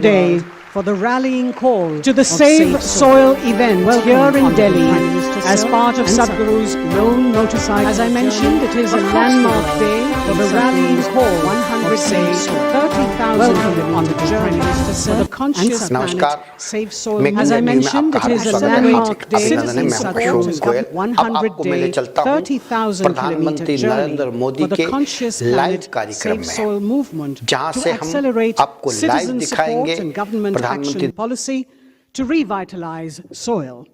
Day for the rallying call to the Save Soil event here in Delhi as part of Sadhguru's lone motorcycle. As I mentioned, it is a landmark day for the rallying call 100 days, 30,000 on the journey for the conscious planet, Save Soil. As I mentioned, it is a landmark day in support of 100 day, 30,000 kilometer journey for the conscious planet, Save Soil movement to accelerate citizen support and government action policy to revitalize soil.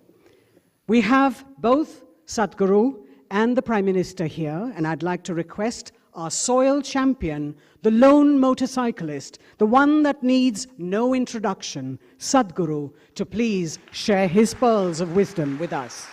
We have both Sadhguru and the Prime Minister here, and I'd like to request our soil champion, the lone motorcyclist, the one that needs no introduction, Sadhguru, to please share his pearls of wisdom with us.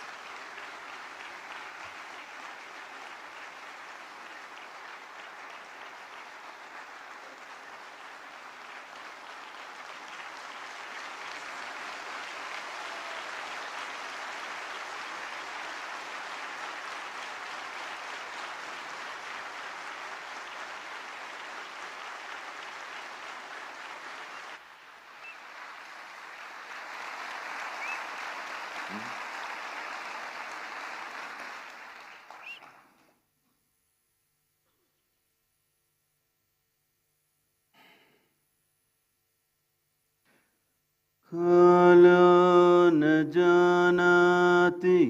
Kala na janati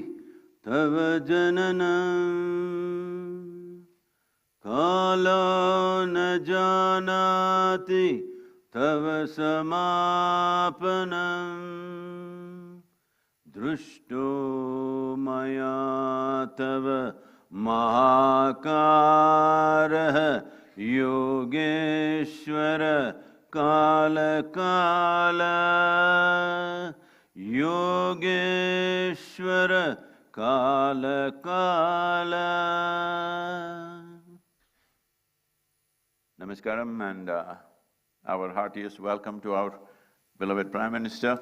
tava jananam, Kala na janati tava samapanam, Drushto maya tava mahakarah yogeshwara Kala Kala Yogeshwara Kala Kala. Namaskaram and our heartiest welcome to our beloved Prime Minister.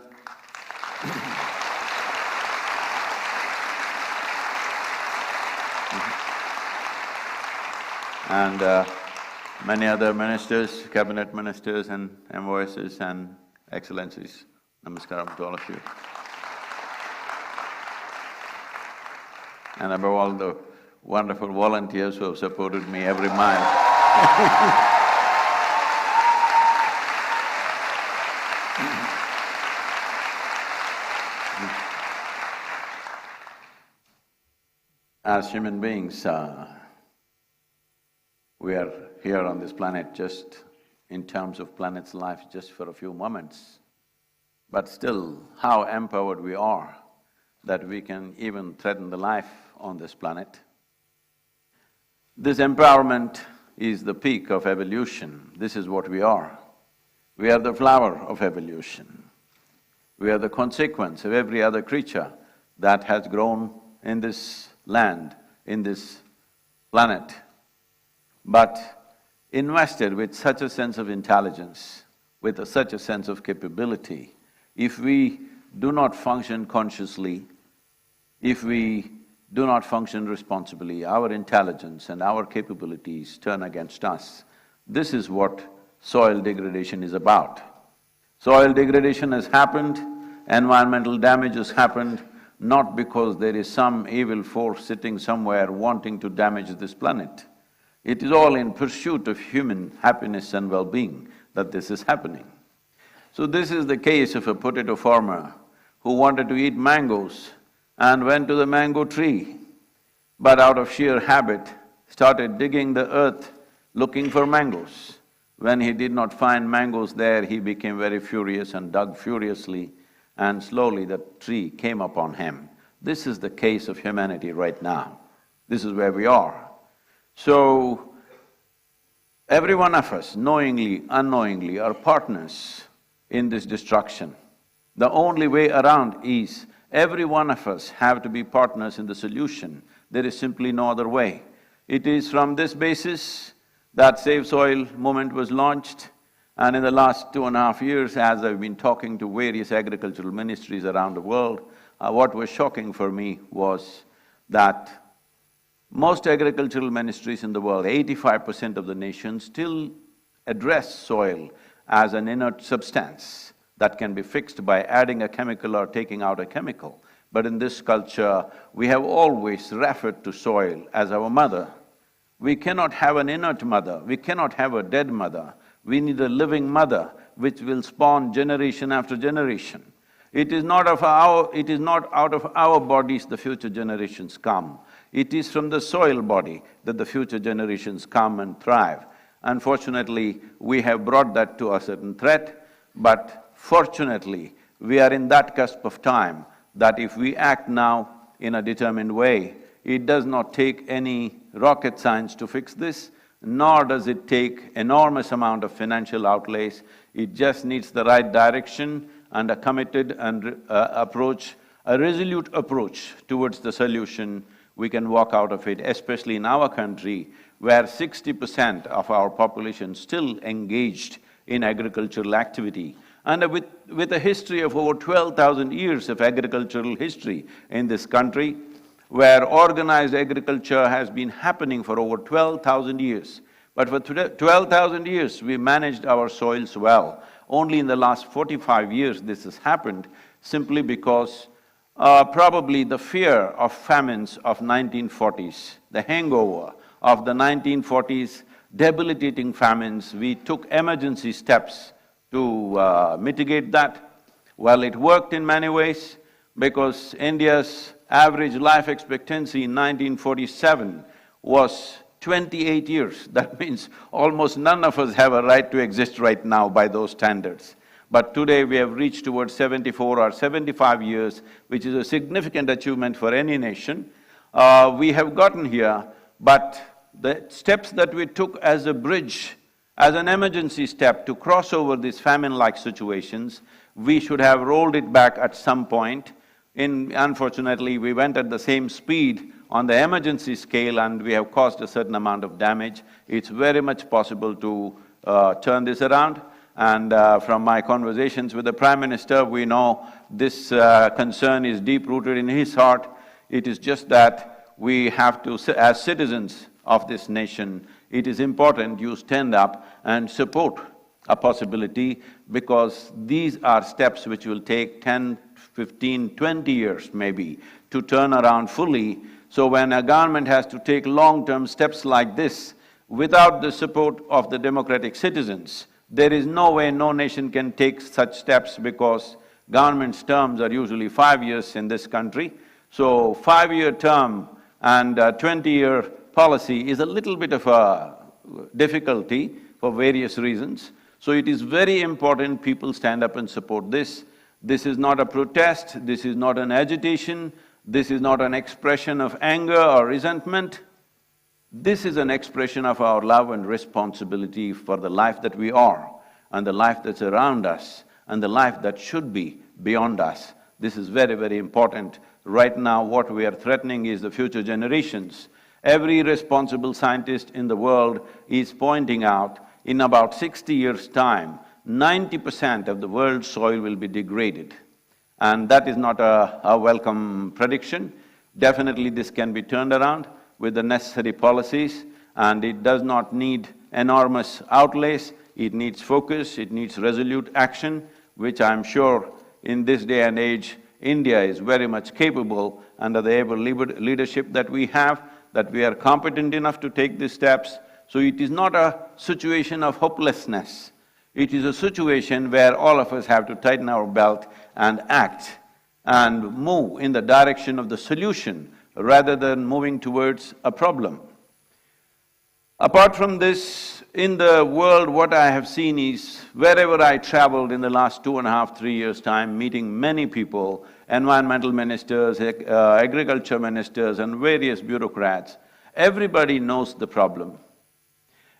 And many other ministers, cabinet ministers and envoys and excellencies. Namaskaram to all of you. And above all, the wonderful volunteers who have supported me every mile. As human beings, we are here on this planet just in terms of planet's life just for a few moments. But still, how empowered we are that we can even threaten the life on this planet. This empowerment is the peak of evolution. This is what we are. We are the flower of evolution. We are the consequence of every other creature that has grown in this land, in this planet. But invested with such a sense of intelligence, with such a sense of capability, if we do not function consciously, if we do not function responsibly, our intelligence and our capabilities turn against us. This is what soil degradation is about. Soil degradation has happened, environmental damage has happened, not because there is some evil force sitting somewhere wanting to damage this planet. It is all in pursuit of human happiness and well-being that this is happening. So this is the case of a potato farmer who wanted to eat mangoes and went to the mango tree, but out of sheer habit started digging the earth looking for mangoes. When he did not find mangoes there, he became very furious and dug furiously, and slowly the tree came upon him. This is the case of humanity right now. This is where we are. So, every one of us, knowingly, unknowingly, are partners in this destruction. The only way around is every one of us have to be partners in the solution. There is simply no other way. It is from this basis that Save Soil movement was launched, and in the last 2.5 years, as I've been talking to various agricultural ministries around the world, what was shocking for me was that most agricultural ministries in the world, 85% of the nations still address soil as an inert substance that can be fixed by adding a chemical or taking out a chemical. But in this culture, we have always referred to soil as our mother. We cannot have an inert mother, we cannot have a dead mother. We need a living mother which will spawn generation after generation. It is not out of our bodies the future generations come. It is from the soil body that the future generations come and thrive. Unfortunately, we have brought that to a certain threat, but fortunately, we are in that cusp of time that if we act now in a determined way, it does not take any rocket science to fix this, nor does it take enormous amount of financial outlays. It just needs the right direction and a committed and approach, a resolute approach towards the solution. We can walk out of it, especially in our country, where 60% of our population still engaged in agricultural activity. And with a history of over 12,000 years of agricultural history in this country, where organized agriculture has been happening for over 12,000 years. But for 12,000 years, we managed our soils well. Only in the last 45 years this has happened, simply because probably the fear of famines of 1940s, the hangover of the 1940s debilitating famines, we took emergency steps to mitigate that. Well, it worked in many ways, because India's average life expectancy in 1947 was 28 years. That means almost none of us have a right to exist right now by those standards. But today we have reached towards 74 or 75 years, which is a significant achievement for any nation. We have gotten here, but the steps that we took as a bridge, as an emergency step to cross over these famine-like situations, we should have rolled it back at some point. Unfortunately, we went at the same speed on the emergency scale and we have caused a certain amount of damage. It's very much possible to turn this around. And from my conversations with the Prime Minister, we know this concern is deep-rooted in his heart. It is just that we have to, as citizens of this nation, it is important you stand up and support a possibility, because these are steps which will take 10, 15, 20 years maybe to turn around fully. So when a government has to take long-term steps like this, without the support of the democratic citizens, there is no way no nation can take such steps, because government's terms are usually 5 years in this country. So 5-year term and 20-year policy is a little bit of a difficulty for various reasons. So it is very important people stand up and support this. This is not a protest, this is not an agitation, this is not an expression of anger or resentment. This is an expression of our love and responsibility for the life that we are, and the life that's around us, and the life that should be beyond us. This is very, very important. Right now, what we are threatening is the future generations. Every responsible scientist in the world is pointing out, in about 60 years' time, 90% of the world's soil will be degraded. And that is not a welcome prediction. Definitely this can be turned around with the necessary policies, and it does not need enormous outlays. It needs focus, it needs resolute action, which I'm sure in this day and age, India is very much capable under the able leadership that we have, that we are competent enough to take these steps. So it is not a situation of hopelessness. It is a situation where all of us have to tighten our belt and act and move in the direction of the solution rather than moving towards a problem. Apart from this, in the world, what I have seen is, wherever I traveled in the last 2.5, 3 years' time, meeting many people, environmental ministers, agriculture ministers and various bureaucrats, everybody knows the problem.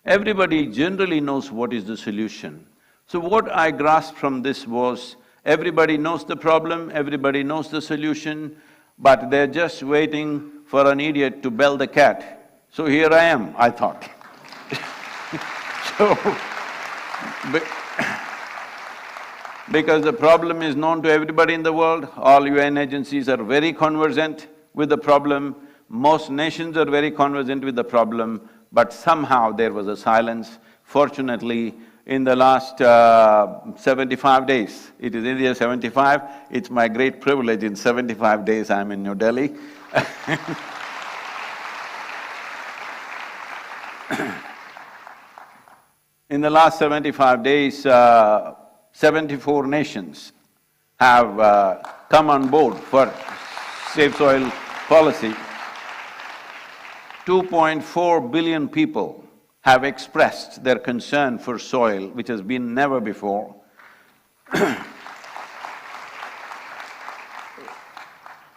Everybody generally knows what is the solution. So what I grasped from this was, everybody knows the problem, everybody knows the solution, but they're just waiting for an idiot to bell the cat. So here I am, I thought. So, because the problem is known to everybody in the world, all UN agencies are very conversant with the problem, most nations are very conversant with the problem, but somehow there was a silence. Fortunately, in the last 75 days. It is India 75, it's my great privilege in 75 days I'm in New Delhi. In the last 75 days, 74 nations have come on board for safe soil policy. 2.4 billion people have expressed their concern for soil, which has been never before.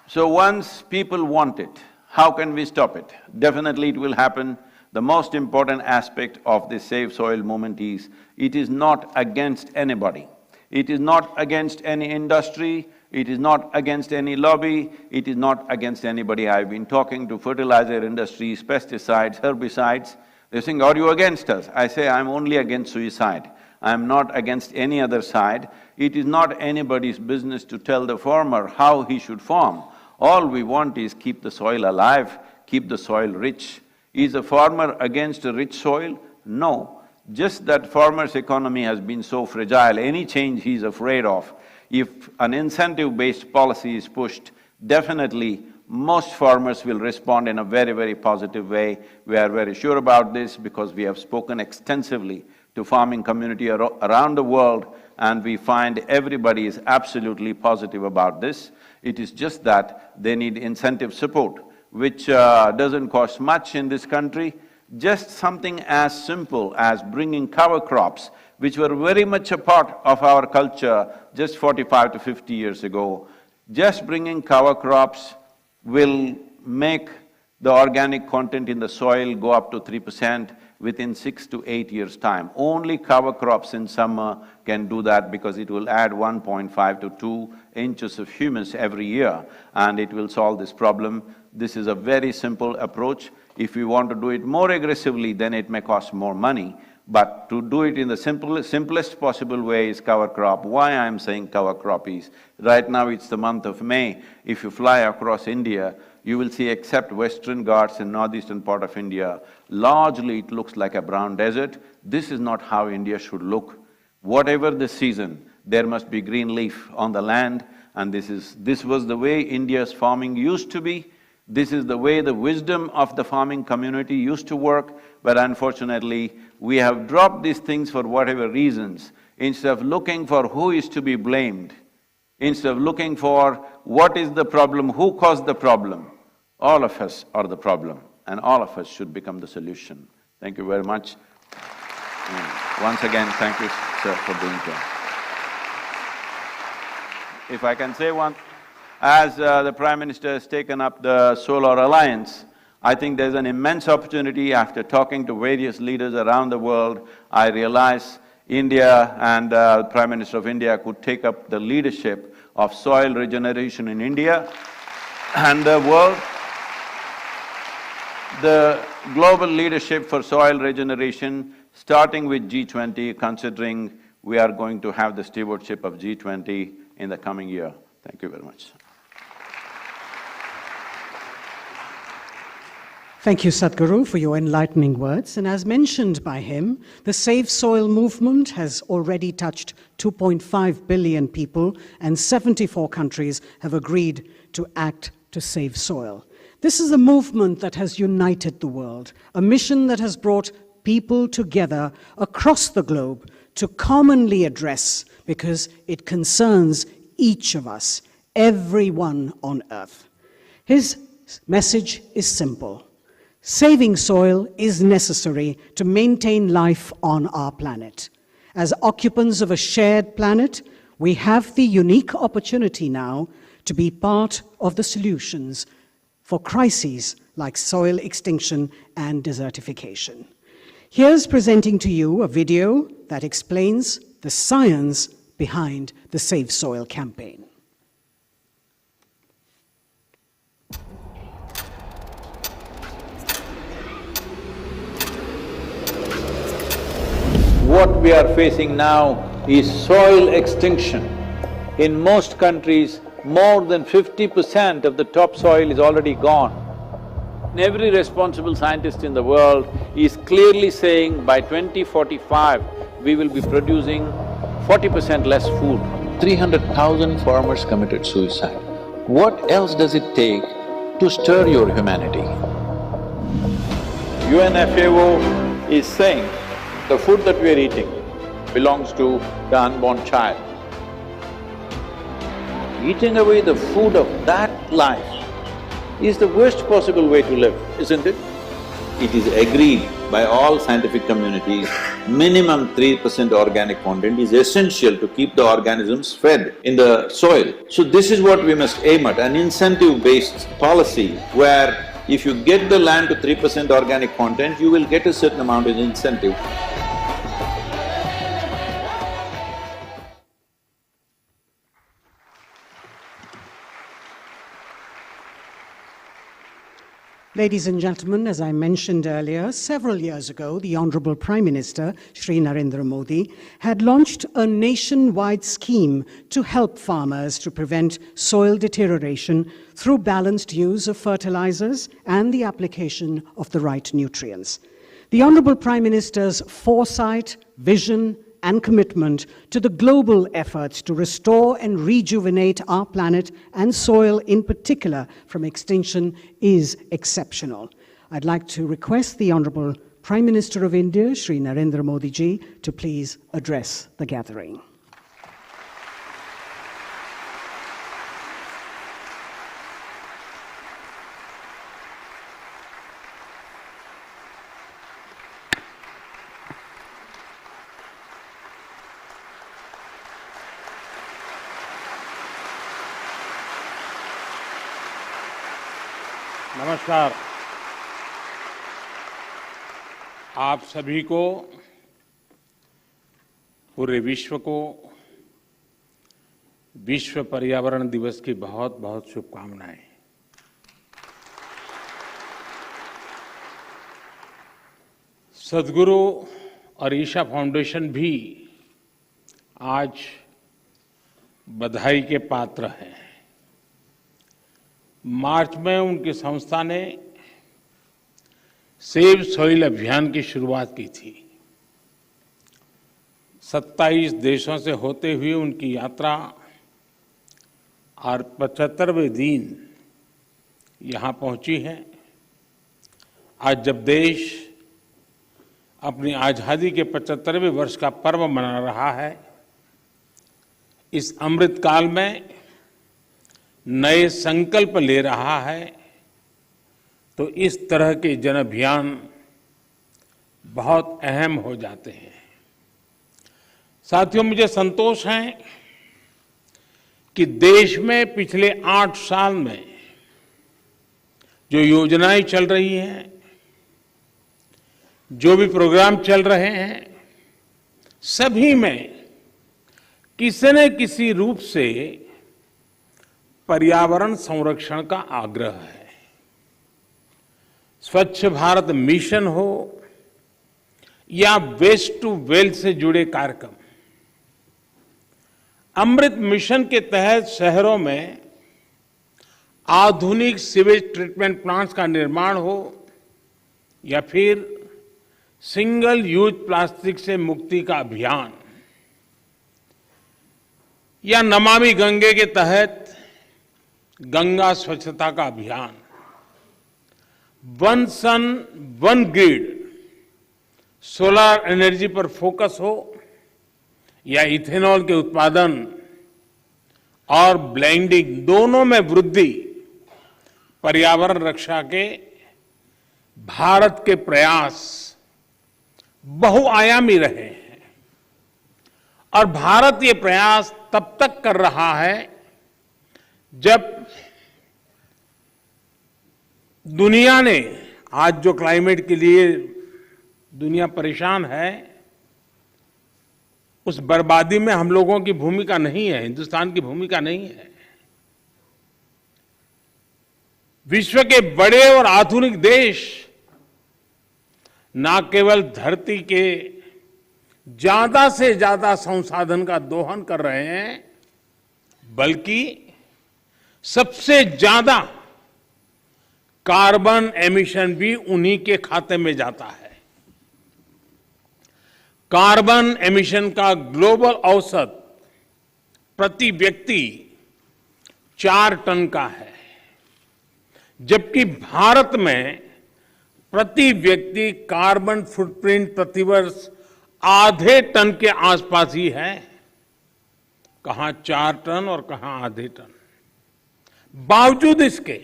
So once people want it, how can we stop it? Definitely it will happen. The most important aspect of this Save Soil movement is, it is not against anybody. It is not against any industry, it is not against any lobby, it is not against anybody. I've been talking to fertilizer industries, pesticides, herbicides. They're saying, are you against us? I say, I'm only against suicide. I'm not against any other side. It is not anybody's business to tell the farmer how he should farm. All we want is keep the soil alive, keep the soil rich. Is a farmer against a rich soil? No. Just that farmer's economy has been so fragile, any change he's afraid of. If an incentive-based policy is pushed, definitely most farmers will respond in a very, very positive way. We are very sure about this because we have spoken extensively to farming community around the world, and we find everybody is absolutely positive about this. It is just that they need incentive support, which doesn't cost much in this country. Just something as simple as bringing cover crops, which were very much a part of our culture just 45 to 50 years ago. Just bringing cover crops will make the organic content in the soil go up to 3% within 6 to 8 years' time. Only cover crops in summer can do that because it will add 1.5 to 2 inches of humus every year, and it will solve this problem. This is a very simple approach. If we want to do it more aggressively, then it may cost more money. But to do it in the simplest possible way is cover crop. Why I'm saying cover crop is, right now it's the month of May. If you fly across India, you will see, except Western Ghats and northeastern part of India, largely it looks like a brown desert. This is not how India should look. Whatever the season, there must be green leaf on the land, and this was the way India's farming used to be. This is the way the wisdom of the farming community used to work, but unfortunately, we have dropped these things for whatever reasons. Instead of looking for who is to be blamed, instead of looking for what is the problem, who caused the problem, all of us are the problem, and all of us should become the solution. Thank you very much. And once again, thank you, sir, for being here. If I can say one, as the Prime Minister has taken up the Solar Alliance, I think there's an immense opportunity. After talking to various leaders around the world, I realize India and the Prime Minister of India could take up the leadership of soil regeneration in India and the world. The global leadership for soil regeneration, starting with G20, considering we are going to have the stewardship of G20 in the coming year. Thank you very much. Thank you, Sadhguru, for your enlightening words. And as mentioned by him, the Save Soil movement has already touched 2.5 billion people, and 74 countries have agreed to act to save soil. This is a movement that has united the world, a mission that has brought people together across the globe to commonly address, because it concerns each of us, everyone on earth. His message is simple. Saving soil is necessary to maintain life on our planet. As occupants of a shared planet, we have the unique opportunity now to be part of the solutions for crises like soil extinction and desertification. Here's presenting to you a video that explains the science behind the Save Soil campaign. What we are facing now is soil extinction. In most countries, more than 50% of the topsoil is already gone. Every responsible scientist in the world is clearly saying by 2045, we will be producing 40% less food. 300,000 farmers committed suicide. What else does it take to stir your humanity? UNFAO is saying the food that we are eating belongs to the unborn child. Eating away the food of that life is the worst possible way to live, isn't it? It is agreed by all scientific communities, minimum 3% organic content is essential to keep the organisms fed in the soil. So this is what we must aim at, an incentive-based policy where if you get the land to 3% organic content, you will get a certain amount of incentive. Ladies and gentlemen, as I mentioned earlier, several years ago, the Honorable Prime Minister, Shri Narendra Modi, had launched a nationwide scheme to help farmers to prevent soil deterioration through balanced use of fertilizers and the application of the right nutrients. The Honorable Prime Minister's foresight, vision, and commitment to the global efforts to restore and rejuvenate our planet and soil in particular from extinction is exceptional. I'd like to request the Honorable Prime Minister of India, Shri Narendra Modi ji, to please address the gathering. नमस्कार। आप सभी को, पूरे विश्व को विश्व पर्यावरण दिवस की बहुत बहुत शुभकामनाएं। सद्गुरु और ईशा फाउंडेशन भी आज बधाई के पात्र हैं। मार्च में उनकी संस्था ने सेव सॉइल अभियान की शुरुआत की थी। 27 देशों से होते हुए उनकी यात्रा और 75वें दिन यहाँ पहुंची है। आज जब देश अपनी आजादी के 75वें वर्ष का पर्व मना रहा है, इस अमृत काल में नए संकल्प ले रहा है, तो इस तरह के जन अभियान बहुत अहम हो जाते हैं। साथियों, मुझे संतोष है कि देश में पिछले 8 साल में जो योजनाएं चल रही हैं, जो भी प्रोग्राम चल रहे हैं, सभी में किसी न किसी रूप से पर्यावरण संरक्षण का आग्रह है। स्वच्छ भारत मिशन हो या वेस्ट टू वेल्थ से जुड़े कार्यक्रम, अमृत मिशन के तहत शहरों में आधुनिक सीवेज ट्रीटमेंट प्लांट्स का निर्माण हो या फिर सिंगल यूज प्लास्टिक से मुक्ति का अभियान, या नमामि गंगे के तहत गंगा स्वच्छता का अभियान, one sun one grid solar energy पर फोकस हो या इथेनॉल के उत्पादन और ब्लेंडिंग, दोनों में वृद्धि, पर्यावरण रक्षा के भारत के प्रयास बहुआयामी रहे हैं। और भारत ये प्रयास तब तक कर रहा है जब दुनिया ने, आज जो क्लाइमेट के लिए दुनिया परेशान है, उस बर्बादी में हम लोगों की भूमिका नहीं है, हिंदुस्तान की भूमिका नहीं है। विश्व के बड़े और आधुनिक देश न केवल धरती के ज्यादा से ज्यादा संसाधन का दोहन कर रहे हैं, बल्कि सबसे ज्यादा कार्बन एमिशन भी उन्हीं के खाते में जाता है। कार्बन एमिशन का ग्लोबल औसत प्रति व्यक्ति 4 टन का है, जबकि भारत में प्रति व्यक्ति कार्बन फुटप्रिंट प्रतिवर्ष आधे टन के आसपास ही है। कहां 4 टन और कहां आधे टन। बावजूद इसके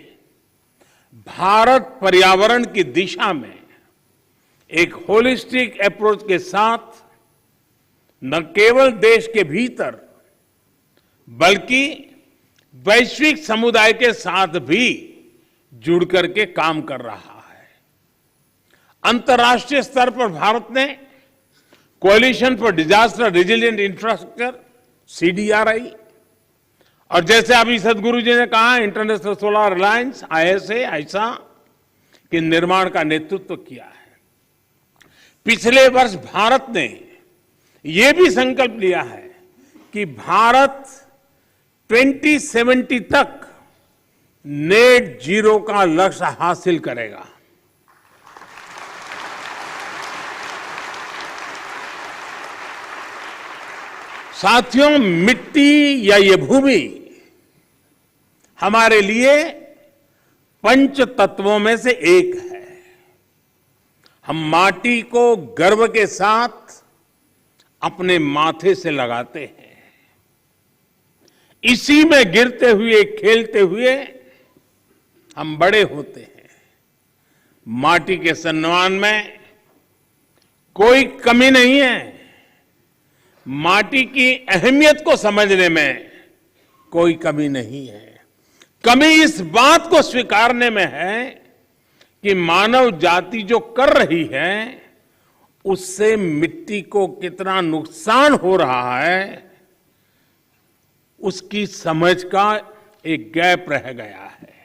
भारत पर्यावरण की दिशा में एक होलिस्टिक अप्रोच के साथ न केवल देश के भीतर बल्कि वैश्विक समुदाय के साथ भी जुड़ करके काम कर रहा है। अंतर्राष्ट्रीय स्तर पर भारत ने coalition for disaster resilient infrastructure CDRI और जैसे अभी सदगुरु जी ने कहा इंटरनेशनल सोलर अलायंस ISA के निर्माण का नेतृत्व किया है। पिछले वर्ष भारत ने यह भी संकल्प लिया है कि भारत 2070 तक नेट जीरो का लक्ष्य हासिल करेगा। साथियों, मिट्टी या ये भूमि हमारे लिए पंच तत्वों में से एक है। हम माटी को गर्व के साथ अपने माथे से लगाते हैं, इसी में गिरते हुए खेलते हुए हम बड़े होते हैं। माटी के सम्मान में कोई कमी नहीं है, माटी की अहमियत को समझने में कोई कमी नहीं है। कमी इस बात को स्वीकारने में है कि मानव जाति जो कर रही है उससे मिट्टी को कितना नुकसान हो रहा है, उसकी समझ का एक गैप रह गया है।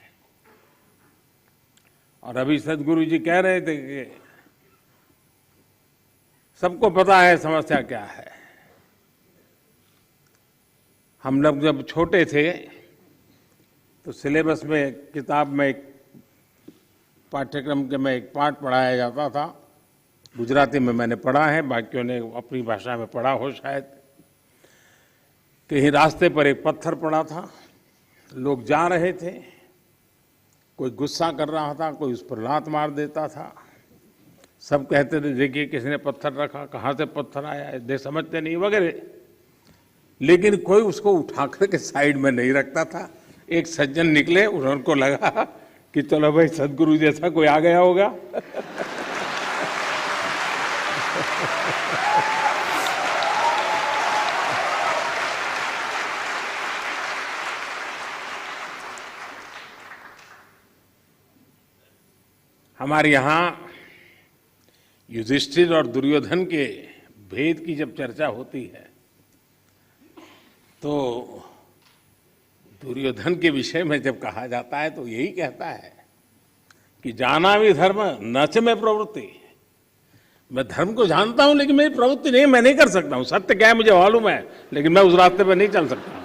और अभी सदगुरु जी कह रहे थे कि सबको पता है समस्या क्या है। हम लोग जब छोटे थे तो सिलेबस में किताब में एक पाठ्यक्रम के में एक पाठ पढ़ाया जाता था। गुजराती में मैंने पढ़ा है, बाकियों ने अपनी भाषा में पढ़ा हो शायद। कहीं रास्ते पर एक पत्थर पड़ा था, लोग जा रहे थे, कोई गुस्सा कर रहा था, कोई उस पर लात मार देता था। सब कहते थे देखिए किसने पत्थर रखा, कहाँ से पत्थर आया है, दे समझते नहीं वगैरह। लेकिन कोई उसको उठा करके साइड में नहीं रखता था। एक सज्जन निकले, उनको लगा कि चलो भाई सदगुरु जैसा कोई आ गया होगा। हमारे यहां युधिष्ठिर और दुर्योधन के भेद की जब चर्चा होती है तो दुर्योधन के विषय में जब कहा जाता है तो यही कहता है कि जाना भी धर्म न च में प्रवृत्ति। मैं धर्म को जानता हूं लेकिन मेरी प्रवृत्ति नहीं, मैं नहीं कर सकता हूं। सत्य क्या है मुझे मालूम है, लेकिन मैं उस रास्ते पर नहीं चल सकता हूं।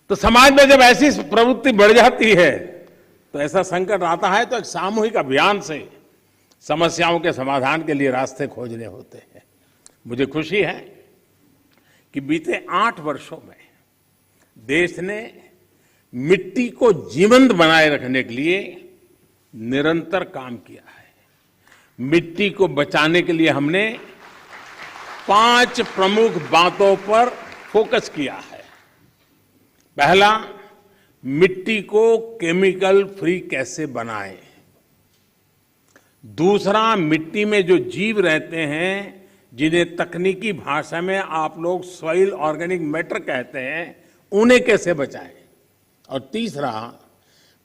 तो समाज में जब ऐसी प्रवृत्ति बढ़ जाती है तो ऐसा संकट आता है तो एक सामूहिक अभियान से समस्याओं के समाधान के लिए रास्ते खोजने होते हैं। मुझे खुशी है कि बीते 8 वर्षों में देश ने मिट्टी को जीवंत बनाए रखने के लिए निरंतर काम किया है। मिट्टी को बचाने के लिए हमने 5 प्रमुख बातों पर फोकस किया है। पहला, मिट्टी को केमिकल फ्री कैसे बनाएं। दूसरा, मिट्टी में जो जीव रहते हैं जिन्हें तकनीकी भाषा में आप लोग सॉइल ऑर्गेनिक मैटर कहते हैं, उन्हें कैसे बचाएं। और तीसरा,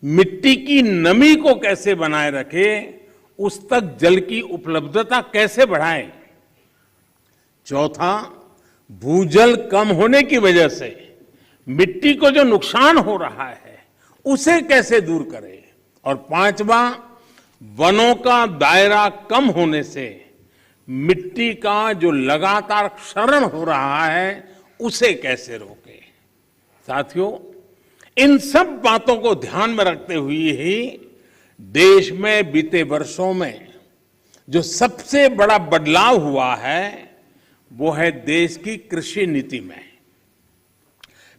मिट्टी की नमी को कैसे बनाए रखें, उस तक जल की उपलब्धता कैसे बढ़ाएं। चौथा, भूजल कम होने की वजह से मिट्टी को जो नुकसान हो रहा है उसे कैसे दूर करें। और पांचवा, वनों का दायरा कम होने से मिट्टी का जो लगातार क्षरण हो रहा है उसे कैसे रोकें। साथियों, इन सब बातों को ध्यान में रखते हुए ही देश में बीते वर्षों में जो सबसे बड़ा बदलाव हुआ है वो है देश की कृषि नीति में।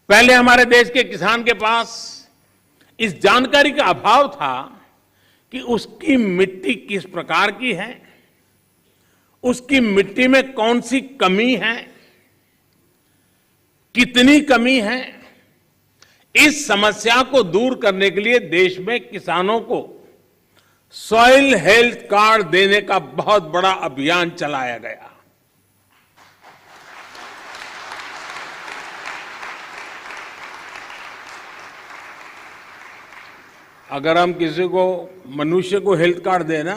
पहले हमारे देश के किसान के पास इस जानकारी का अभाव था कि उसकी मिट्टी किस प्रकार की है, उसकी मिट्टी में कौन सी कमी है, कितनी कमी है। इस समस्या को दूर करने के लिए देश में किसानों को सॉइल हेल्थ कार्ड देने का बहुत बड़ा अभियान चलाया गया। अगर हम किसी को मनुष्य को हेल्थ कार्ड दें ना,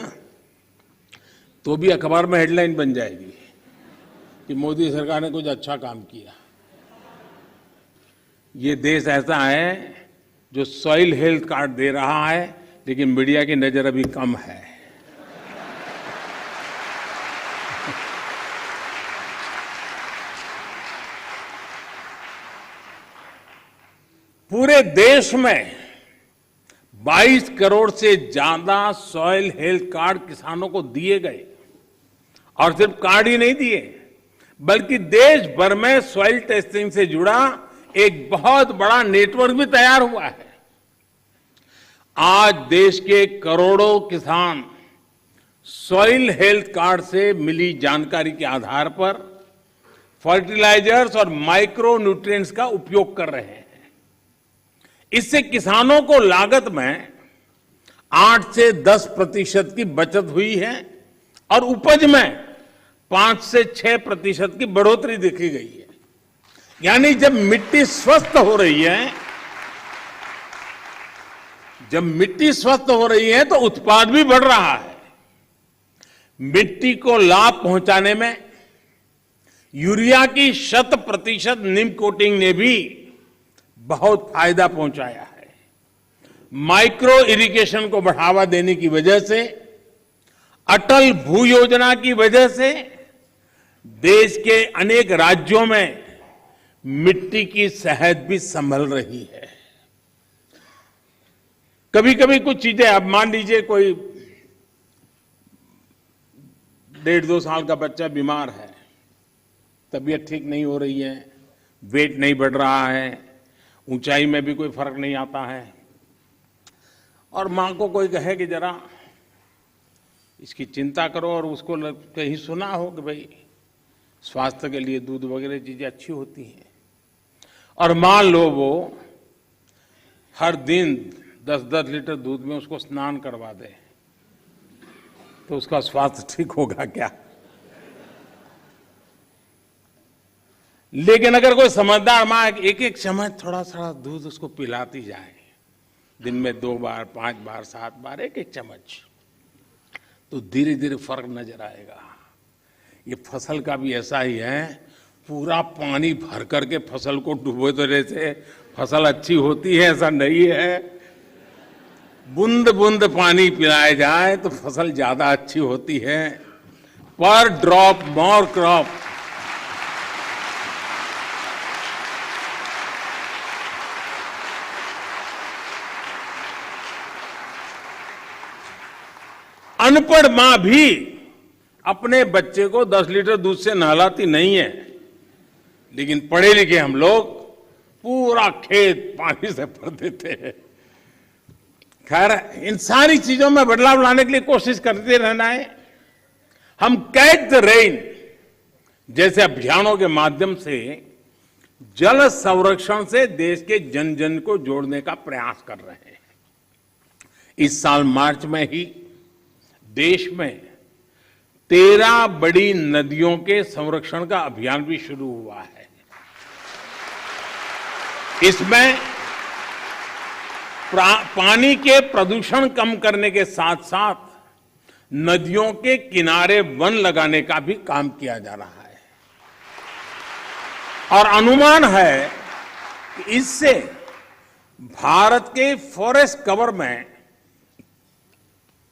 तो भी अखबार में हेडलाइन बन जाएगी कि मोदी सरकार ने कुछ अच्छा काम किया। ये देश ऐसा है जो सॉइल हेल्थ कार्ड दे रहा है, लेकिन मीडिया की नजर अभी कम है। पूरे देश में 22 करोड़ से ज्यादा सॉइल हेल्थ कार्ड किसानों को दिए गए, और सिर्फ कार्ड ही नहीं दिए बल्कि देश भर में सॉइल टेस्टिंग से जुड़ा एक बहुत बड़ा नेटवर्क भी तैयार हुआ है। आज देश के करोड़ों किसान सॉइल हेल्थ कार्ड से मिली जानकारी के आधार पर फर्टिलाइजर्स और माइक्रो न्यूट्रिएंट्स का उपयोग कर रहे हैं। इससे किसानों को लागत में 8 से 10% की बचत हुई है और उपज में 5 से 6% की बढ़ोतरी देखी गई है। यानी जब मिट्टी स्वस्थ हो रही है, तो उत्पाद भी बढ़ रहा है। मिट्टी को लाभ पहुंचाने में यूरिया की 100% नीम कोटिंग ने भी बहुत फायदा पहुंचाया है। माइक्रो इरिगेशन को बढ़ावा देने की वजह से, अटल भू योजना की वजह से देश के अनेक राज्यों में मिट्टी की सेहत भी संभल रही है। कभी कभी कुछ चीजें, अब मान लीजिए कोई 1.5-2 साल का बच्चा बीमार है, तबीयत ठीक नहीं हो रही है, वेट नहीं बढ़ रहा है, ऊंचाई में भी कोई फर्क नहीं आता है, और मां को कोई कहे कि जरा इसकी चिंता करो, और उसको कहीं सुना हो कि भाई स्वास्थ्य के लिए दूध वगैरह चीजें अच्छी होती हैं, और मान लो वो हर दिन 10-10 लीटर दूध में उसको स्नान करवा दे, तो उसका स्वास्थ्य ठीक होगा क्या? लेकिन अगर कोई समझदार मां एक चम्मच थोड़ा दूध उसको पिलाती जाए, दिन में 2 बार, 5 बार, 7 बार, एक चम्मच, तो धीरे धीरे फर्क नजर आएगा। ये फसल का भी ऐसा ही है, पूरा पानी भर करके फसल को डुबो देने से फसल अच्छी होती है ऐसा नहीं है। बूंद बूंद पानी पिलाया जाए तो फसल ज्यादा अच्छी होती है। पर ड्रॉप मोर क्रॉप। अनपढ़ मां भी अपने बच्चे को 10 लीटर दूध से नहलाती नहीं है, लेकिन पढ़े लिखे हम लोग पूरा खेत पानी से भर देते हैं। खैर, इन सारी चीजों में बदलाव लाने के लिए कोशिश करते रहना है। हम कैच द रेन जैसे अभियानों के माध्यम से जल संरक्षण से देश के जन जन को जोड़ने का प्रयास कर रहे हैं। इस साल मार्च में ही देश में 13 बड़ी नदियों के संरक्षण का अभियान भी शुरू हुआ है। इसमें पानी के प्रदूषण कम करने के साथ साथ नदियों के किनारे वन लगाने का भी काम किया जा रहा है, और अनुमान है कि इससे भारत के फॉरेस्ट कवर में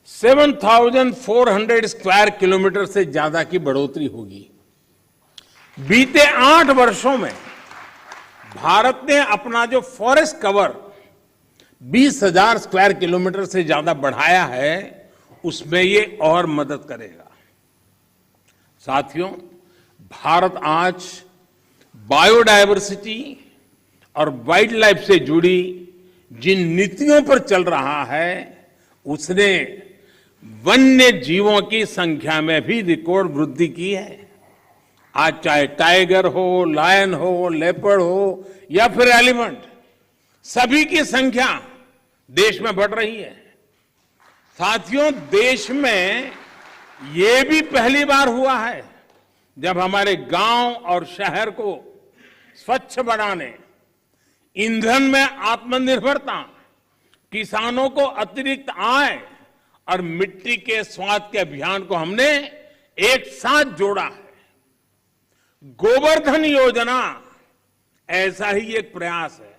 7,400 स्क्वायर किलोमीटर से ज्यादा की बढ़ोतरी होगी। बीते 8 वर्षों में भारत ने अपना जो फॉरेस्ट कवर 20,000 स्क्वायर किलोमीटर से ज्यादा बढ़ाया है, उसमें ये और मदद करेगा। साथियों, भारत आज बायोडायवर्सिटी और वाइल्ड लाइफ से जुड़ी जिन नीतियों पर चल रहा है, उसने वन्य जीवों की संख्या में भी रिकॉर्ड वृद्धि की है। आज चाहे टाइगर हो, लायन हो, लेपर्ड हो या फिर एलिफेंट, सभी की संख्या देश में बढ़ रही है। साथियों, देश में ये भी पहली बार हुआ है जब हमारे गांव और शहर को स्वच्छ बनाने, ईंधन में आत्मनिर्भरता, किसानों को अतिरिक्त आय और मिट्टी के स्वाद के अभियान को हमने एक साथ जोड़ा है। गोवर्धन योजना ऐसा ही एक प्रयास है।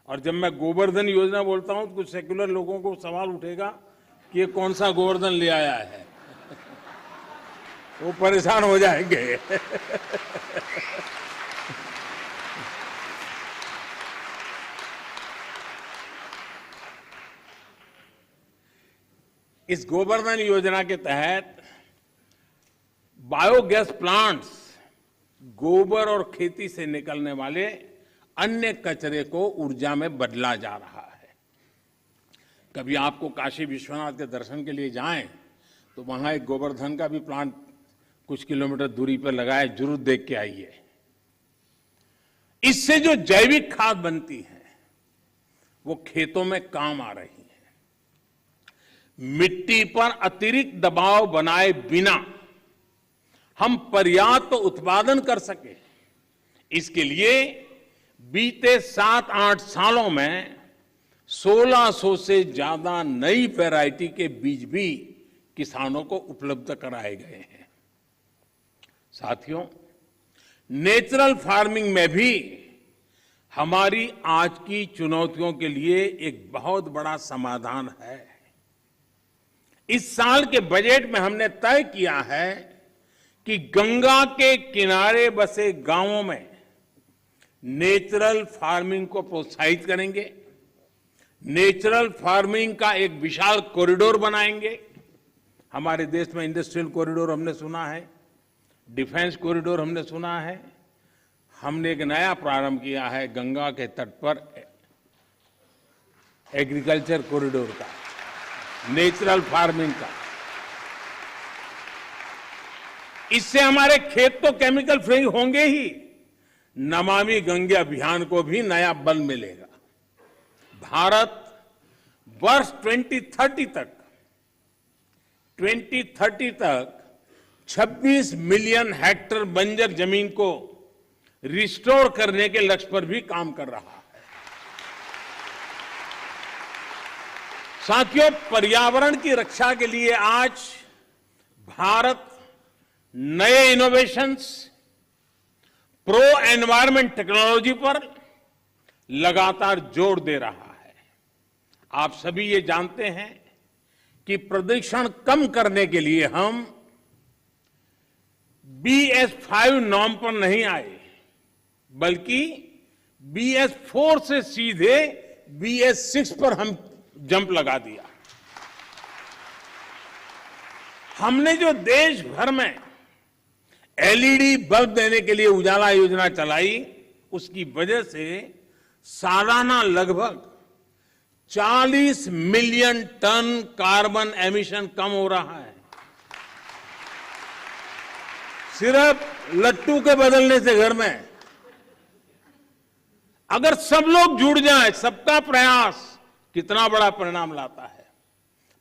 और जब मैं गोवर्धन योजना बोलता हूं तो कुछ सेक्युलर लोगों को सवाल उठेगा कि ये कौन सा गोवर्धन ले आया है। वो परेशान हो जाएंगे। इस गोवर्धन योजना के तहत बायोगैस प्लांट्स गोबर और खेती से निकलने वाले अन्य कचरे को ऊर्जा में बदला जा रहा है। कभी आपको काशी विश्वनाथ के दर्शन के लिए जाएं तो वहां एक गोवर्धन का भी प्लांट कुछ किलोमीटर दूरी पर लगा है, जरूर देख के आइए। इससे जो जैविक खाद बनती है वो खेतों में काम आ रही है। मिट्टी पर अतिरिक्त दबाव बनाए बिना हम पर्याप्त उत्पादन कर सके, इसके लिए बीते 7-8 सालों में 1600 से ज्यादा नई वैरायटी के बीज भी किसानों को उपलब्ध कराए गए हैं। साथियों, नेचुरल फार्मिंग में भी हमारी आज की चुनौतियों के लिए एक बहुत बड़ा समाधान है। इस साल के बजट में हमने तय किया है कि गंगा के किनारे बसे गांवों में नेचुरल फार्मिंग को प्रोत्साहित करेंगे। नेचुरल फार्मिंग का एक विशाल कॉरिडोर बनाएंगे। हमारे देश में इंडस्ट्रियल कॉरिडोर हमने सुना है, डिफेंस कॉरिडोर हमने सुना है। हमने एक नया प्रारंभ किया है गंगा के तट पर एग्रीकल्चर कॉरिडोर का, नेचुरल फार्मिंग का। इससे हमारे खेत तो केमिकल फ्री होंगे ही, नमामि गंगे अभियान को भी नया बल मिलेगा। भारत वर्ष 2030 तक 26 मिलियन हेक्टेयर बंजर जमीन को रिस्टोर करने के लक्ष्य पर भी काम कर रहा है। साथियों, पर्यावरण की रक्षा के लिए आज भारत नए इनोवेशंस, प्रो एनवायरमेंट टेक्नोलॉजी पर लगातार जोर दे रहा है। आप सभी ये जानते हैं कि प्रदूषण कम करने के लिए हम BS5 नॉर्म पर नहीं आए, बल्कि BS4 से सीधे BS6 पर हम जंप लगा दिया। हमने जो देश भर में LED बल्ब देने के लिए उजाला योजना चलाई, उसकी वजह से सालाना लगभग 40 मिलियन टन कार्बन एमिशन कम हो रहा है। सिर्फ लट्टू के बदलने से घर में अगर सब लोग जुड़ जाएं, सबका प्रयास कितना बड़ा परिणाम लाता है।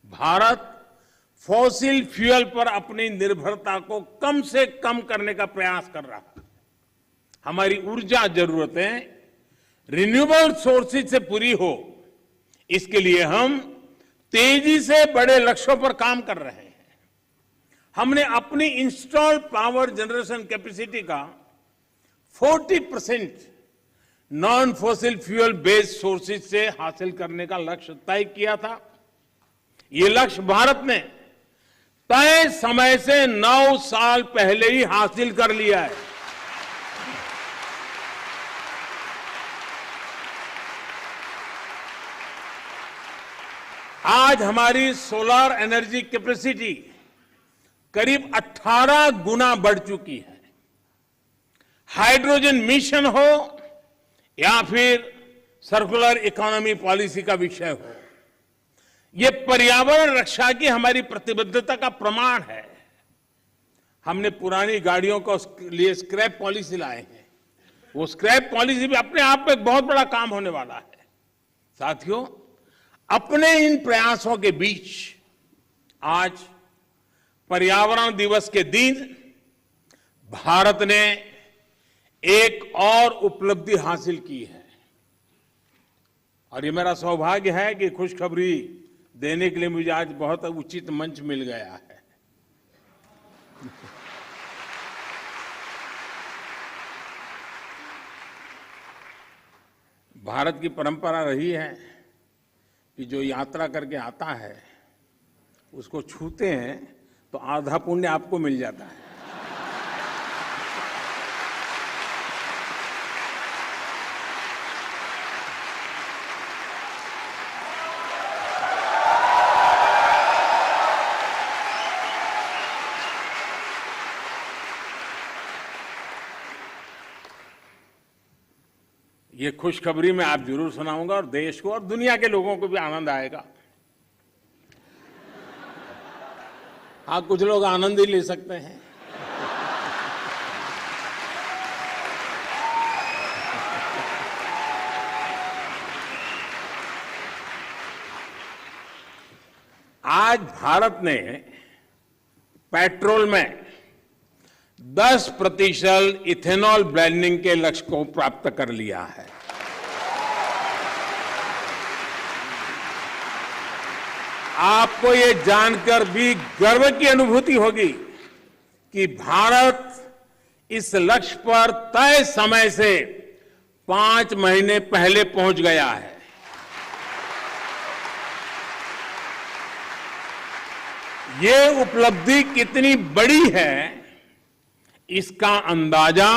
भारत फॉसिल फ्यूल पर अपनी निर्भरता को कम से कम करने का प्रयास कर रहा है। हमारी ऊर्जा जरूरतें रिन्यूएबल सोर्सेज से पूरी हो, इसके लिए हम तेजी से बड़े लक्ष्यों पर काम कर रहे हैं। हमने अपनी इंस्टॉल्ड पावर जनरेशन कैपेसिटी का 40% non fossil fuel based sources से हासिल करने का लक्ष्य तय किया था। ये लक्ष्य भारत ने तय समय से 9 साल पहले ही हासिल कर लिया है। आज हमारी सोलर एनर्जी कैपेसिटी करीब 18 गुना बढ़ चुकी है। हाइड्रोजन मिशन हो या फिर सर्कुलर इकोनॉमी पॉलिसी का विषय हो, ये पर्यावरण रक्षा की हमारी प्रतिबद्धता का प्रमाण है। हमने पुरानी गाड़ियों को लिए स्क्रैप पॉलिसी लाए हैं। वो स्क्रैप पॉलिसी भी अपने आप में एक बहुत बड़ा काम होने वाला है। साथियों, अपने इन प्रयासों के बीच आज पर्यावरण दिवस के दिन भारत ने एक और उपलब्धि हासिल की है और ये मेरा सौभाग्य है कि खुशखबरी देने के लिए मुझे आज बहुत उचित मंच मिल गया है। भारत की परंपरा रही है कि जो यात्रा करके आता है उसको छूते हैं तो आधा पुण्य आपको मिल जाता है। ये खुशखबरी मैं आप जरूर सुनाऊंगा और देश को और दुनिया के लोगों को भी आनंद आएगा। हाँ, कुछ लोग आनंद ही ले सकते हैं। आज भारत ने पेट्रोल में 10% इथेनॉल ब्लेंडिंग के लक्ष्य को प्राप्त कर लिया है। आपको ये जानकर भी गर्व की अनुभूति होगी कि भारत इस लक्ष्य पर तय समय से 5 महीने पहले पहुंच गया है। ये उपलब्धि कितनी बड़ी है, इसका अंदाजा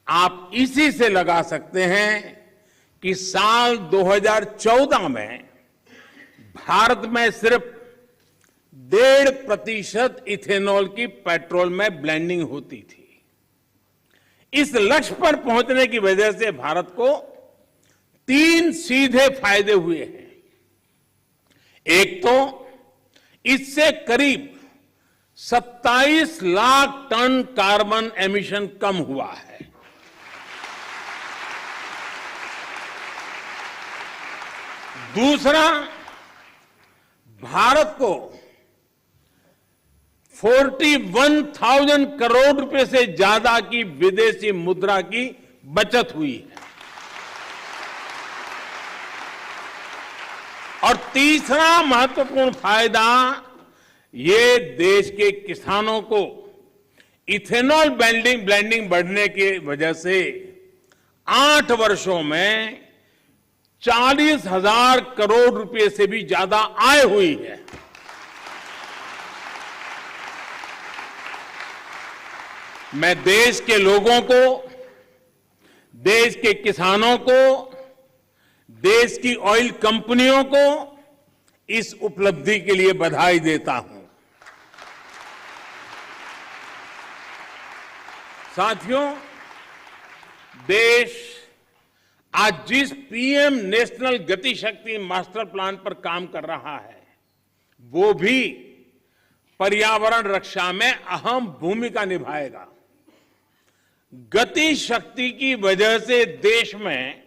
आप इसी से लगा सकते हैं कि साल 2014 में भारत में सिर्फ 1.5% इथेनॉल की पेट्रोल में ब्लेंडिंग होती थी। इस लक्ष्य पर पहुंचने की वजह से भारत को 3 सीधे फायदे हुए हैं। एक तो इससे करीब 27 लाख टन कार्बन एमिशन कम हुआ है। दूसरा, भारत को 41,000 करोड़ रुपए से ज्यादा की विदेशी मुद्रा की बचत हुई है। और तीसरा महत्वपूर्ण फायदा, ये देश के किसानों को इथेनॉल ब्लेंडिंग बढ़ने की वजह से 8 वर्षों में 40,000 करोड़ रुपए से भी ज्यादा आय हुई है। मैं देश के लोगों को, देश के किसानों को, देश की ऑयल कंपनियों को इस उपलब्धि के लिए बधाई देता हूं। साथियों, देश आज जिस पीएम नेशनल गति शक्ति मास्टर प्लान पर काम कर रहा है, वो भी पर्यावरण रक्षा में अहम भूमिका निभाएगा। गति शक्ति की वजह से देश में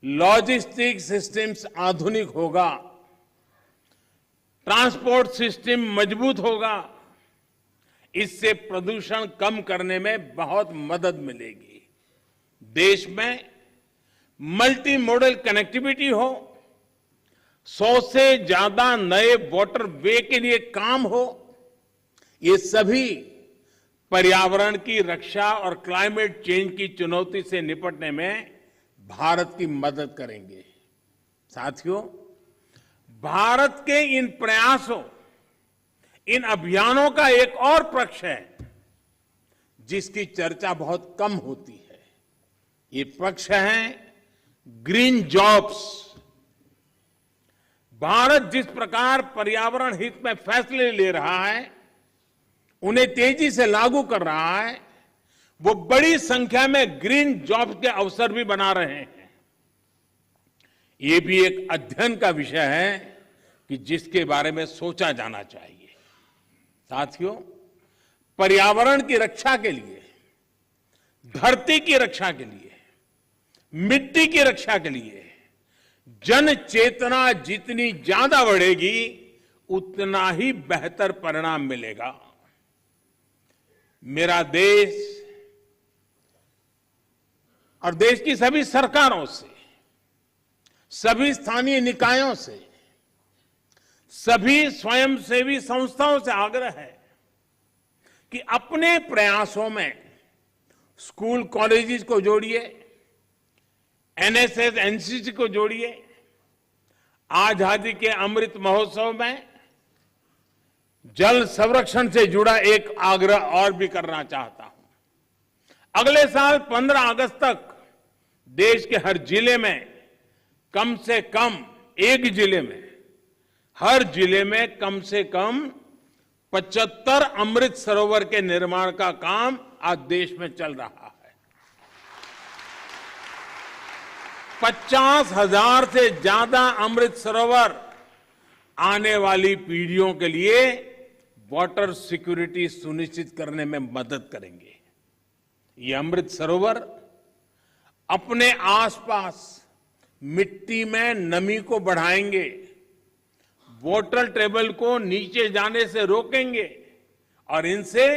लॉजिस्टिक सिस्टम्स आधुनिक होगा, ट्रांसपोर्ट सिस्टम मजबूत होगा। इससे प्रदूषण कम करने में बहुत मदद मिलेगी। देश में मल्टी मॉडल कनेक्टिविटी हो, 100 से ज्यादा नए वाटर वे के लिए काम हो, ये सभी पर्यावरण की रक्षा और क्लाइमेट चेंज की चुनौती से निपटने में भारत की मदद करेंगे। साथियों, भारत के इन प्रयासों, इन अभियानों का एक और पक्ष है जिसकी चर्चा बहुत कम होती है। ये पक्ष है ग्रीन जॉब्स। भारत जिस प्रकार पर्यावरण हित में फैसले ले रहा है, उन्हें तेजी से लागू कर रहा है, वो बड़ी संख्या में ग्रीन जॉब के अवसर भी बना रहे हैं। ये भी एक अध्ययन का विषय है कि जिसके बारे में सोचा जाना चाहिए। साथियों, पर्यावरण की रक्षा के लिए, धरती की रक्षा के लिए, मिट्टी की रक्षा के लिए जन चेतना जितनी ज्यादा बढ़ेगी, उतना ही बेहतर परिणाम मिलेगा। मेरा देश और देश की सभी सरकारों से, सभी स्थानीय निकायों से, सभी स्वयंसेवी संस्थाओं से आग्रह है कि अपने प्रयासों में स्कूल कॉलेजेस को जोड़िए, एनएसएस एनसीसी को जोड़िए। आजादी के अमृत महोत्सव में जल संरक्षण से जुड़ा एक आग्रह और भी करना चाहता हूं। अगले साल 15 अगस्त तक देश के हर जिले में कम से कम एक जिले में, हर जिले में कम से कम 75 अमृत सरोवर के निर्माण का काम आज देश में चल रहा है। 50,000 से ज्यादा अमृत सरोवर आने वाली पीढ़ियों के लिए वाटर सिक्योरिटी सुनिश्चित करने में मदद करेंगे। ये अमृत सरोवर अपने आसपास मिट्टी में नमी को बढ़ाएंगे, वाटर टेबल को नीचे जाने से रोकेंगे और इनसे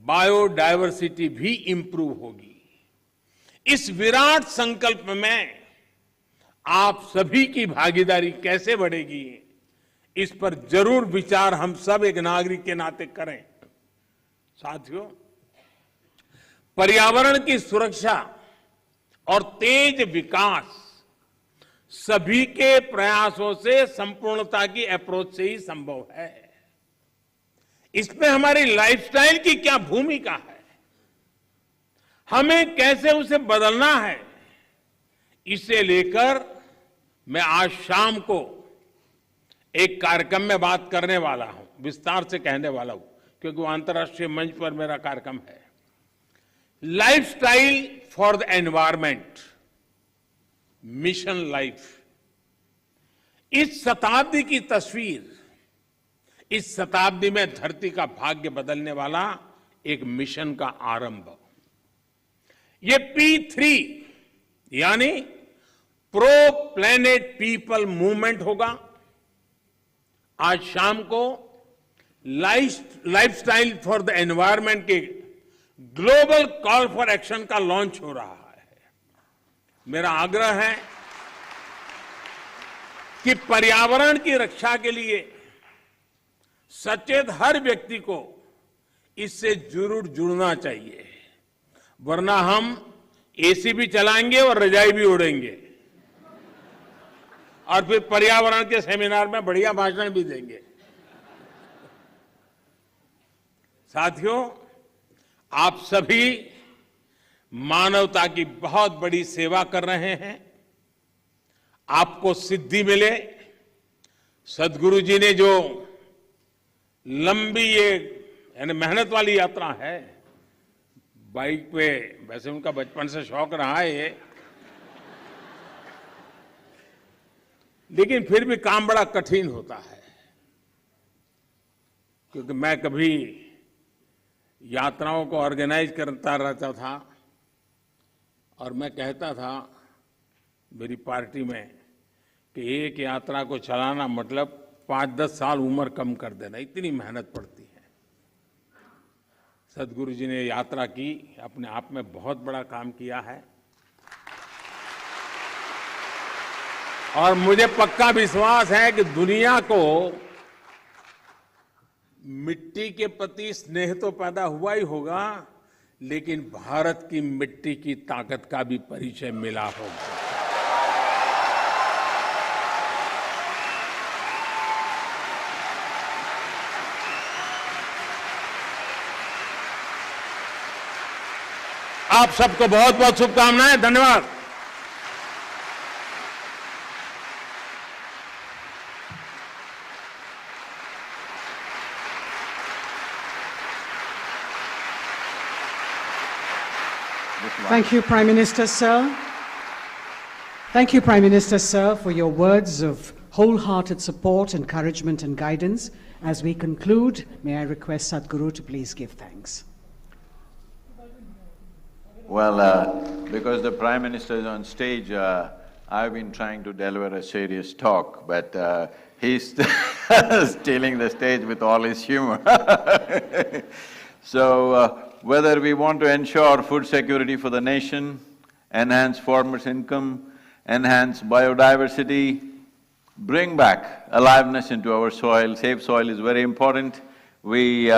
बायोडायवर्सिटी भी इंप्रूव होगी। इस विराट संकल्प में आप सभी की भागीदारी कैसे बढ़ेगी, इस पर जरूर विचार हम सब एक नागरिक के नाते करें। साथियों, पर्यावरण की सुरक्षा और तेज विकास सभी के प्रयासों से संपूर्णता की अप्रोच से ही संभव है। इसमें हमारी लाइफस्टाइल की क्या भूमिका है, हमें कैसे उसे बदलना है, इसे लेकर मैं आज शाम को एक कार्यक्रम में बात करने वाला हूं, विस्तार से कहने वाला हूं, क्योंकि वो अंतर्राष्ट्रीय मंच पर मेरा कार्यक्रम है। Lifestyle for the environment, mission life. इस शताब्दी की तस्वीर, इस शताब्दी में धरती का भाग्य बदलने वाला एक मिशन का आरंभ। ये P3 यानी प्रो प्लेनेट पीपल मूवमेंट होगा। आज शाम को लाइफस्टाइल फॉर द एनवायरमेंट के ग्लोबल कॉल फॉर एक्शन का लॉन्च हो रहा है। मेरा आग्रह है कि पर्यावरण की रक्षा के लिए सचेत हर व्यक्ति को इससे जरूर जुड़ना चाहिए, वरना हम एसी भी चलाएंगे और रजाई भी उड़ेंगे और फिर पर्यावरण के सेमिनार में बढ़िया भाषण भी देंगे। साथियों, आप सभी मानवता की बहुत बड़ी सेवा कर रहे हैं। आपको सिद्धि मिले। सद्गुरु जी ने जो लंबी ये यानी मेहनत वाली यात्रा है, बाइक पे, वैसे उनका बचपन से शौक रहा है ये, लेकिन फिर भी काम बड़ा कठिन होता है। क्योंकि मैं कभी यात्राओं को ऑर्गेनाइज करता रहता था और मैं कहता था मेरी पार्टी में कि एक यात्रा को चलाना मतलब 5-10 साल उम्र कम कर देना, इतनी मेहनत पड़ती है। सद्गुरु जी ने यात्रा की, अपने आप में बहुत बड़ा काम किया है और मुझे पक्का विश्वास है कि दुनिया को मिट्टी के प्रति स्नेह तो पैदा हुआ ही होगा, लेकिन भारत की मिट्टी की ताकत का भी परिचय मिला होगा। आप सबको बहुत बहुत शुभकामनाएं। धन्यवाद। Thank you, Prime Minister, sir. Thank you, Prime Minister, sir, for your words of wholehearted support, encouragement and guidance. As we conclude, may I request Sadhguru to please give thanks. Well, because the Prime Minister is on stage, I've been trying to deliver a serious talk, but he's stealing the stage with all his humor. So, whether we want to ensure food security for the nation, enhance farmers' income, enhance biodiversity, bring back aliveness into our soil, safe soil is very important. We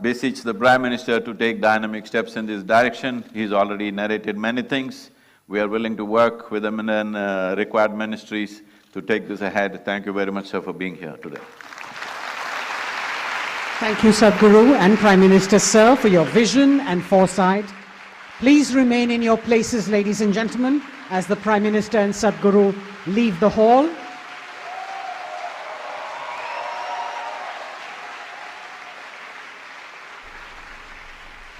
beseech the Prime Minister to take dynamic steps in this direction. He's already narrated many things. We are willing to work with the required ministries to take this ahead. Thank you very much, sir, for being here today. Thank you, Sadhguru and Prime Minister, sir, for your vision and foresight. Please remain in your places, ladies and gentlemen, as the Prime Minister and Sadhguru leave the hall.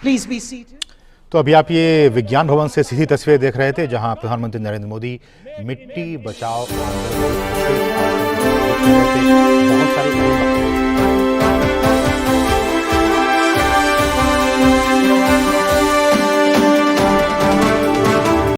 Please be seated. तो अभी आप ये विज्ञान भवन से सीधी तस्वीर देख रहे थे, जहां प्रधानमंत्री नरेंद्र मोदी मिट्टी बचाओ बहुत सारे